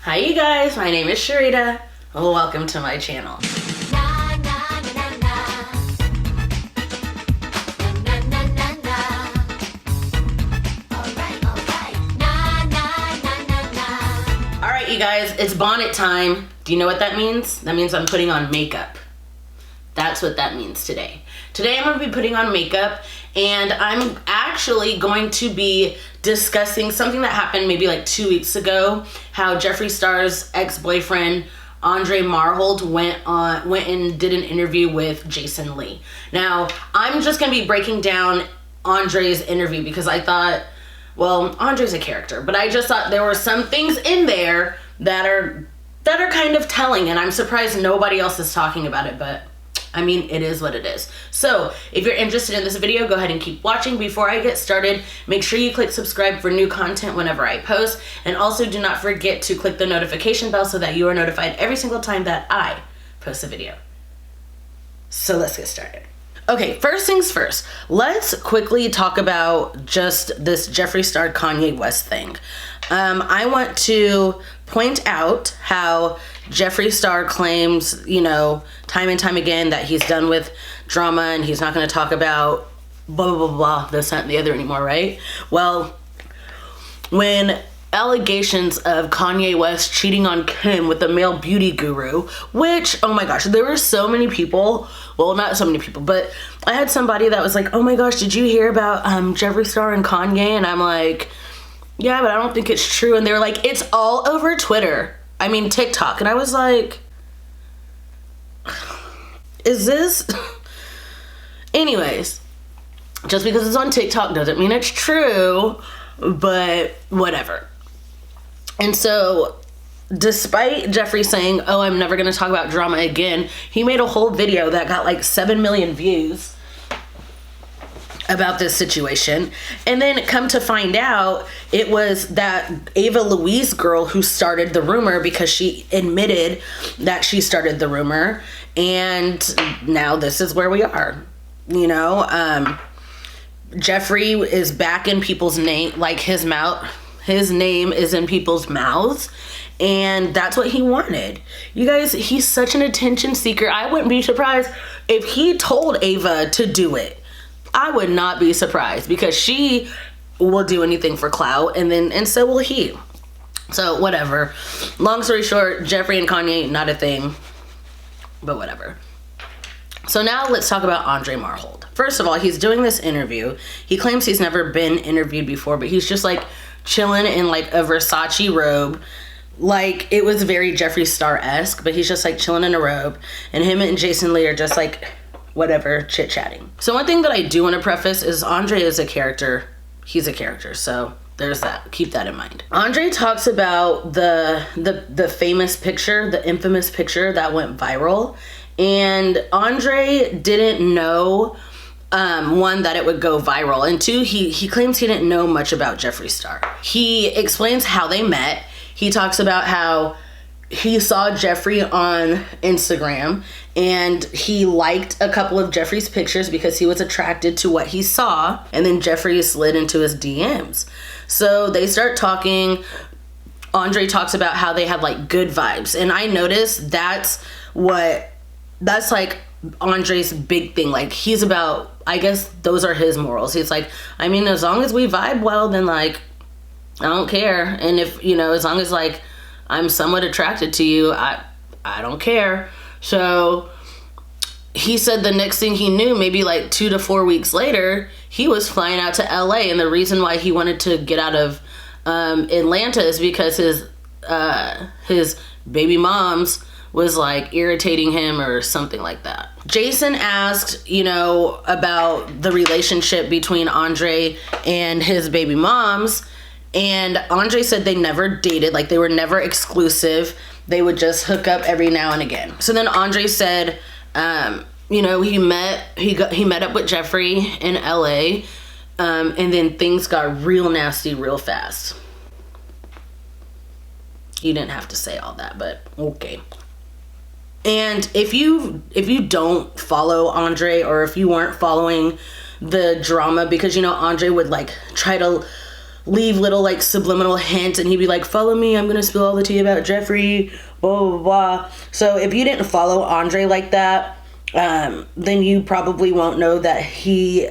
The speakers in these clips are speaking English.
Hi you guys, my name is Cherita. Welcome to my channel. Alright you guys, it's bonnet time. Do you know what that means? That means I'm putting on makeup. That's what that means today. Today I'm going to be putting on makeup, and I'm actually going to be discussing something that happened maybe like 2 weeks ago, how Jeffree Star's ex-boyfriend Andre Marhold went and did an interview with Jason Lee. Now, I'm just going to be breaking down Andre's interview because I thought, well, Andre's a character, but I just thought there were some things in there that are kind of telling, and I'm surprised nobody else is talking about it, but I mean, it is what it is. So, if you're interested in this video, go ahead and keep watching. Before I get started, make sure you click subscribe for new content whenever I post. And also, do not forget to click the notification bell so that you are notified every single time that I post a video. So, let's get started. Okay, first things first. Let's quickly talk about just this Jeffree Star Kanye West thing. I want to point out how Jeffree Star claims, you know, time and time again that he's done with drama and he's not going to talk about blah, blah, blah, blah, this, that, and the other anymore, right? Well, when allegations of Kanye West cheating on Kim with a male beauty guru, which, oh my gosh, there were so many people, well, not so many people, but I had somebody that was like, oh my gosh, did you hear about Jeffree Star and Kanye? And I'm like, yeah, but I don't think it's true. And they were like, it's all over Twitter. I mean, TikTok. And I was like, is this? Anyways, just because it's on TikTok doesn't mean it's true, but whatever. And so, despite Jeffree saying, oh, I'm never going to talk about drama again, he made a whole video that got like 7 million views about this situation. And then come to find out, it was that Ava Louise girl who started the rumor because she admitted that she started the rumor. And now this is where we are. You know, Jeffree is back in people's name, like his name is in people's mouths. And that's what he wanted. You guys, he's such an attention seeker. I wouldn't be surprised if he told Ava to do it. I would not be surprised because she will do anything for clout, and so will he. So whatever. Long story short, Jeffree and Kanye, not a thing, but whatever. So now let's talk about Andre Marhold. First of all, he's doing this interview. He claims he's never been interviewed before, but he's just like chilling in like a Versace robe. Like, it was very Jeffree Star-esque, but he's just like chilling in a robe, and him and Jason Lee are just like whatever, chit-chatting. So one thing that I do want to preface is Andre is a character. He's a character, so there's that. Keep that in mind. Andre talks about the famous picture, the infamous picture that went viral, and Andre didn't know, one, that it would go viral, and two, he claims he didn't know much about Jeffree Star. He explains how they met. He talks about how he saw Jeffree on Instagram and he liked a couple of Jeffree's pictures because he was attracted to what he saw, and then Jeffree slid into his DMs. So they start talking. Andre talks about how they had like good vibes, and I noticed that's like Andre's big thing. Like, he's about, I guess those are his morals. He's like, I mean, as long as we vibe well, then like I don't care. And if, you know, as long as like I'm somewhat attracted to you, I don't care. So he said the next thing he knew, maybe like 2 to 4 weeks later, he was flying out to LA. And the reason why he wanted to get out of Atlanta is because his baby moms was like irritating him or something like that. Jason asked, you know, about the relationship between Andre and his baby moms. And Andre said they never dated, like they were never exclusive. They would just hook up every now and again. So then Andre said, you know, he met up with Jeffree in LA, and then things got real nasty real fast. You didn't have to say all that, but okay. And if you don't follow Andre, or if you weren't following the drama, because, you know, Andre would like try to leave little like subliminal hints, and he'd be like, follow me, I'm gonna spill all the tea about Jeffree, blah blah blah. So if you didn't follow Andre like that, then you probably won't know that he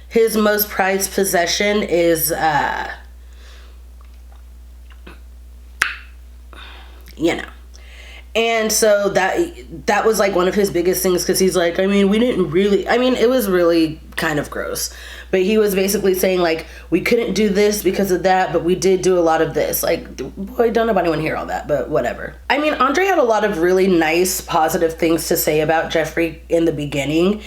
his most prized possession is you know. And so that was like one of his biggest things, because he's like, I mean, it was really kind of gross, but he was basically saying like, we couldn't do this because of that, but we did do a lot of this. Like, boy, don't nobody want to hear all that, but whatever. I mean, Andre had a lot of really nice, positive things to say about Jeffree in the beginning.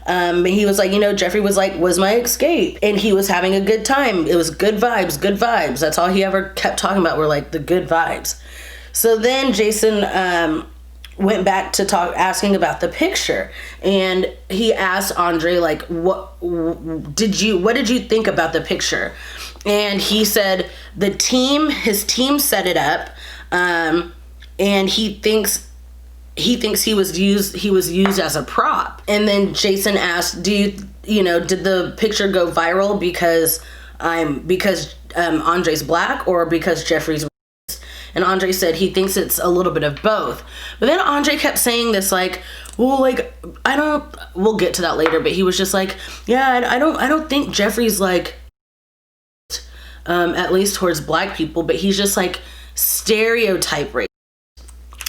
He was like, Jeffree was my escape, and he was having a good time. It was good vibes, good vibes. That's all he ever kept talking about, were like the good vibes. So then Jason went back to asking about the picture, and he asked Andre like, what did you think about the picture? And he said his team set it up, and he thinks he was used as a prop. And then Jason asked, did the picture go viral because Andre's black, or because Jeffree's? And Andre said he thinks it's a little bit of both. But then Andre kept saying this like, well, like, we'll get to that later, but he was just like, yeah, I don't think Jeffree's like, at least towards black people, but he's just like stereotype racist.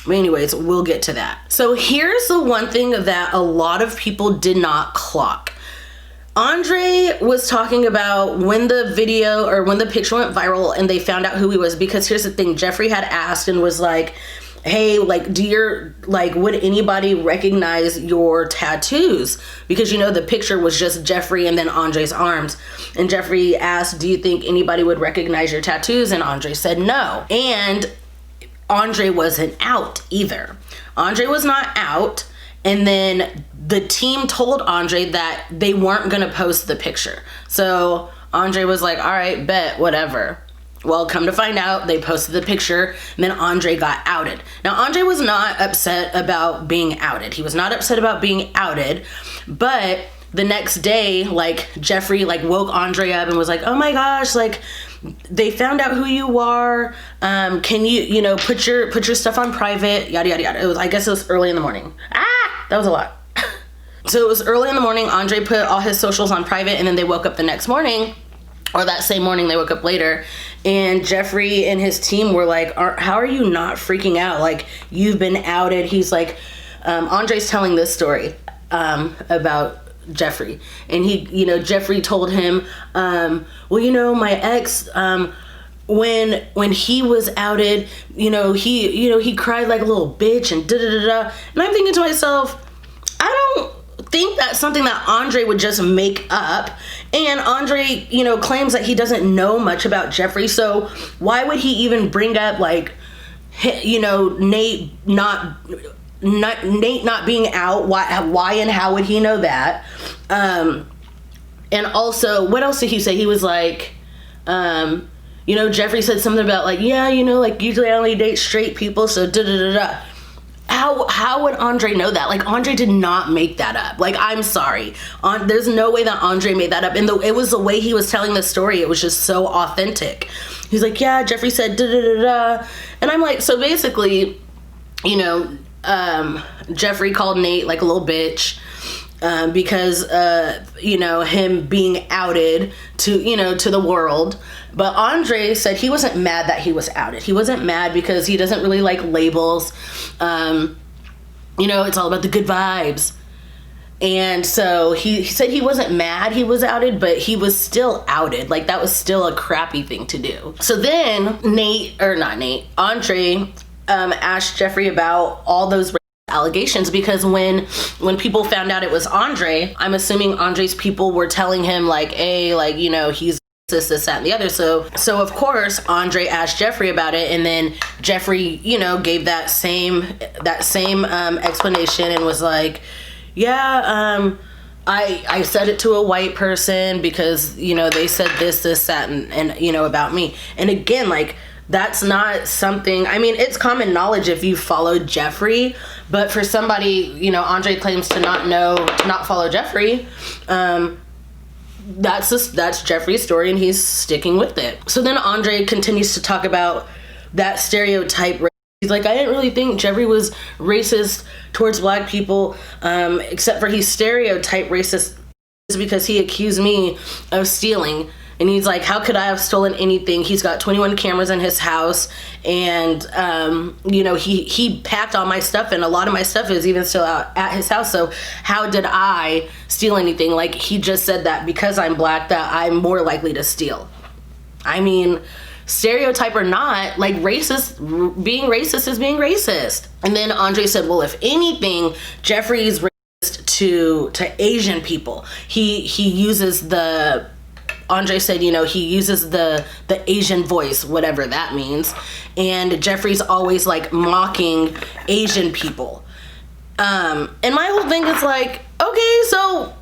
But anyways, we'll get to that. So here's the one thing that a lot of people did not clock. Andre was talking about when the picture went viral and they found out who he was, because here's the thing, Jeffree had asked and was like, hey, like, would anybody recognize your tattoos? Because, the picture was just Jeffree and then Andre's arms. And Jeffree asked, do you think anybody would recognize your tattoos? And Andre said no. And Andre wasn't out either. Andre was not out. And then the team told Andre that they weren't going to post the picture. So Andre was like, all right, bet, whatever. Well, come to find out, they posted the picture, and then Andre got outed. Now, Andre was not upset about being outed. He was not upset about being outed, but the next day, like, Jeffree, like, woke Andre up and was like, oh my gosh, like, they found out who you are. Can you, put your stuff on private, yada, yada, yada. I guess it was early in the morning. That was a lot. So it was early in the morning. Andre put all his socials on private, and then they woke up the next morning, or that same morning, they woke up later, and Jeffree and his team were like, how are you not freaking out? Like, you've been outed. He's like, Andre's telling this story about Jeffree, and Jeffree told him, well, my ex, when he was outed, he cried like a little bitch and da da da da. And I'm thinking to myself, I don't think that's something that Andre would just make up. And Andre, claims that he doesn't know much about Jeffree, so why would he even bring up like, Nate not being out? Why and how would he know that? And also, what else did he say? He was like, Jeffree said something about like, yeah, like usually I only date straight people, so da da da da. How would Andre know that? Like, Andre did not make that up. Like, I'm sorry. There's no way that Andre made that up. And it was the way he was telling the story. It was just so authentic. He's like, yeah, Jeffree said da da da da. And I'm like, so basically, Jeffree called Nate like a little bitch. Because, him being outed to the world. But Andre said he wasn't mad that he was outed. He wasn't mad because he doesn't really like labels. It's all about the good vibes. And so he said he wasn't mad he was outed, but he was still outed. Like, that was still a crappy thing to do. So then Andre asked Jeffree about all those allegations, because when people found out it was Andre, I'm assuming Andre's people were telling him like, hey, like, he's this, that, and the other. So of course Andre asked Jeffree about it, and then Jeffree, gave that same explanation and was like, yeah, I said it to a white person because, they said this, that, and about me. And again, like, that's not something, I mean, it's common knowledge if you followed Jeffree, but for somebody, Andre claims to not follow Jeffree, that's Jeffree's story, and he's sticking with it. So then Andre continues to talk about that stereotype. He's like, I didn't really think Jeffree was racist towards black people, except for he's stereotype racist because he accused me of stealing. And he's like, how could I have stolen anything? He's got 21 cameras in his house, and he packed all my stuff, and a lot of my stuff is even still out at his house. So how did I steal anything? Like, he just said that because I'm black that I'm more likely to steal. I mean, stereotype or not, like, being racist is being racist. And then Andre said, well, if anything, Jeffree's racist to Asian people. He uses the, Andre said, he uses the Asian voice, whatever that means. And Jeffree's always like mocking Asian people. And my whole thing is like, okay, so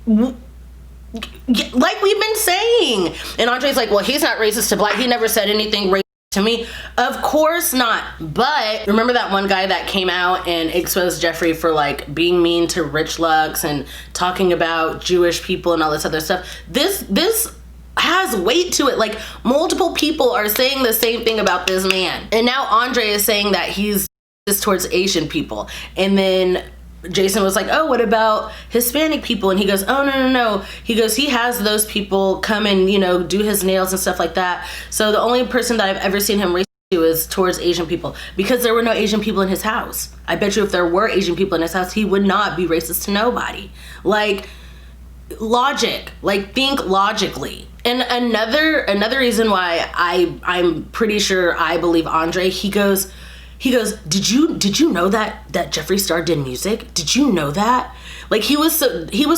like we've been saying. And Andre's like, well, he's not racist to black. He never said anything racist to me. Of course not. But remember that one guy that came out and exposed Jeffree for like being mean to Rich Lux and talking about Jewish people and all this other stuff? This has weight to it. Like, multiple people are saying the same thing about this man. And now Andre is saying that he's racist towards Asian people. And then Jason was like, oh, what about Hispanic people? And he goes, oh, no. He goes, he has those people come and, do his nails and stuff like that. So the only person that I've ever seen him racist to is towards Asian people, because there were no Asian people in his house. I bet you if there were Asian people in his house, he would not be racist to nobody. Like, logic, like, think logically. And another reason why I'm pretty sure I believe Andre, he goes, did you know that Jeffree Star did music? Did you know that? Like, he was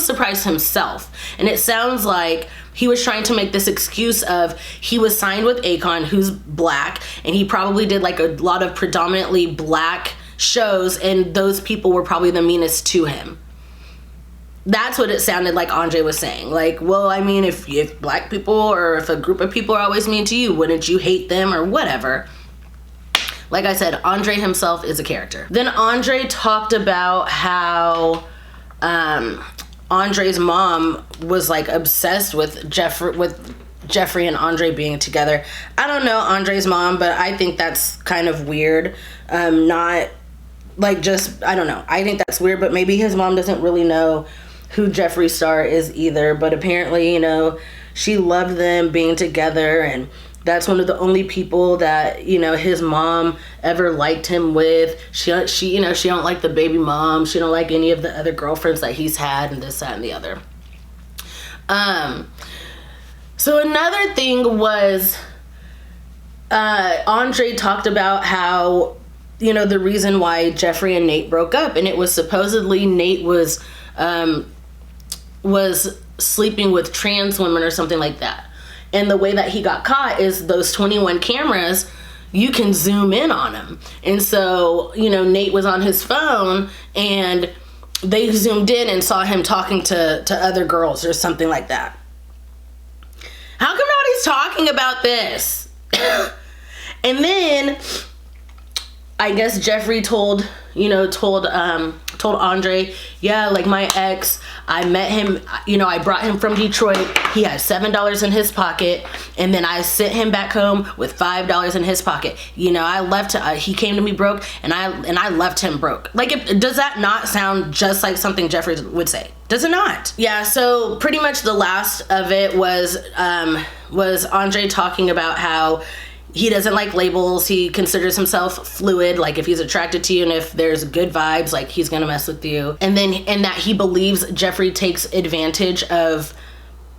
surprised himself. And it sounds like he was trying to make this excuse of he was signed with Akon, who's black, and he probably did like a lot of predominantly black shows, and those people were probably the meanest to him. That's what it sounded like Andre was saying. Like, well, I mean, if black people or if a group of people are always mean to you, wouldn't you hate them or whatever? Like I said, Andre himself is a character. Then Andre talked about how Andre's mom was like obsessed with Jeffree and Andre being together. I don't know Andre's mom, but I think that's kind of weird. Not like, just, I don't know. I think that's weird, but maybe his mom doesn't really know who Jeffree Star is either. But apparently, she loved them being together, and that's one of the only people that, his mom ever liked him with. She don't like the baby mom. She don't like any of the other girlfriends that he's had, and this, that, and the other. So another thing was, Andre talked about how, the reason why Jeffree and Nate broke up, and it was supposedly Nate was sleeping with trans women or something like that. And the way that he got caught is those 21 cameras, you can zoom in on him. And so, Nate was on his phone and they zoomed in and saw him talking to other girls or something like that. How come nobody's talking about this? And then I guess Jeffree told Andre, yeah, like, my ex, I met him, I brought him from Detroit. He had $7 in his pocket, and then I sent him back home with $5 in his pocket. I left, he came to me broke, and I left him broke. Like, does that not sound just like something Jeffree would say? Does it not? Yeah, so pretty much the last of it was Andre talking about how he doesn't like labels. He considers himself fluid. Like, if he's attracted to you and if there's good vibes, like, he's gonna mess with you. And that he believes Jeffree takes advantage of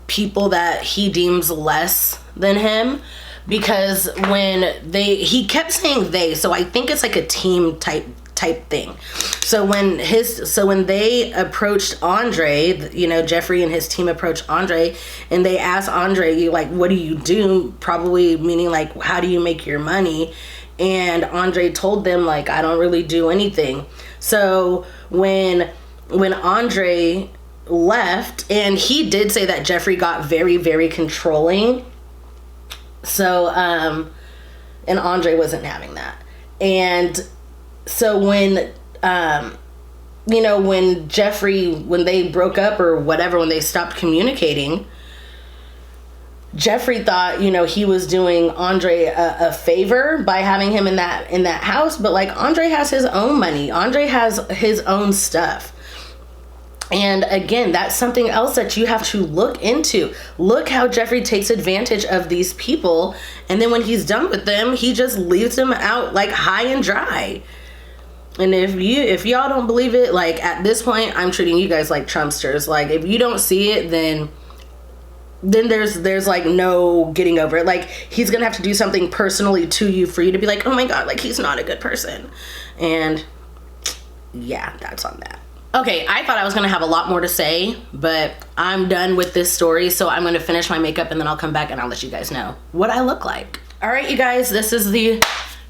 people that he deems less than him, because he kept saying they, so I think it's like a team type thing. So when they approached Andre, Jeffree and his team approached Andre, and they asked Andre, like, what do you do? Probably meaning like, how do you make your money? And Andre told them, like, I don't really do anything. So when Andre left, and he did say that Jeffree got very, very controlling. So, and Andre wasn't having that. And so when Jeffree, when they broke up or whatever, when they stopped communicating, Jeffree thought, you know, he was doing Andre a favor by having him in that house, but like Andre has his own money. Andre has his own stuff. And again, that's something else that you have to look into. Look how Jeffree takes advantage of these people, and then when he's done with them, he just leaves them out like high and dry. And if y'all don't believe it, like at this point, I'm treating you guys like Trumpsters. Like if you don't see it, then there's like no getting over it. Like he's gonna have to do something personally to you for you to be like, oh my god, like he's not a good person. And yeah, that's on that. Okay, I thought I was gonna have a lot more to say, but I'm done with this story, so I'm gonna finish my makeup and then I'll come back and I'll let you guys know what I look like. All right, you guys, this is the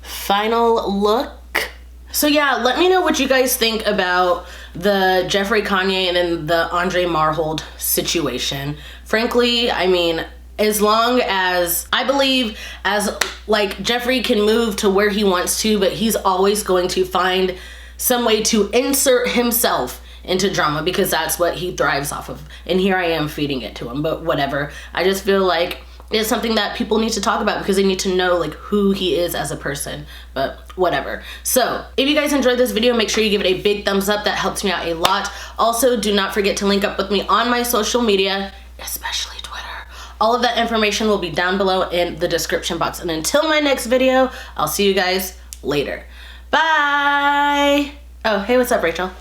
final look. So yeah, let me know what you guys think about the Jeffree, Kanye, and then the Andre Marhold situation. Frankly, I mean, as long as, I believe, as like Jeffree can move to where he wants to, but he's always going to find some way to insert himself into drama because that's what he thrives off of. And here I am feeding it to him, but whatever. I just feel like it's something that people need to talk about because they need to know like who he is as a person, but whatever. So if you guys enjoyed this video, make sure you give it a big thumbs up. That helps me out a lot. Also, do not forget to link up with me on my social media, especially Twitter. All of that information will be down below in the description box. And until my next video, I'll see you guys later. Bye. Oh, hey, what's up, Rachel?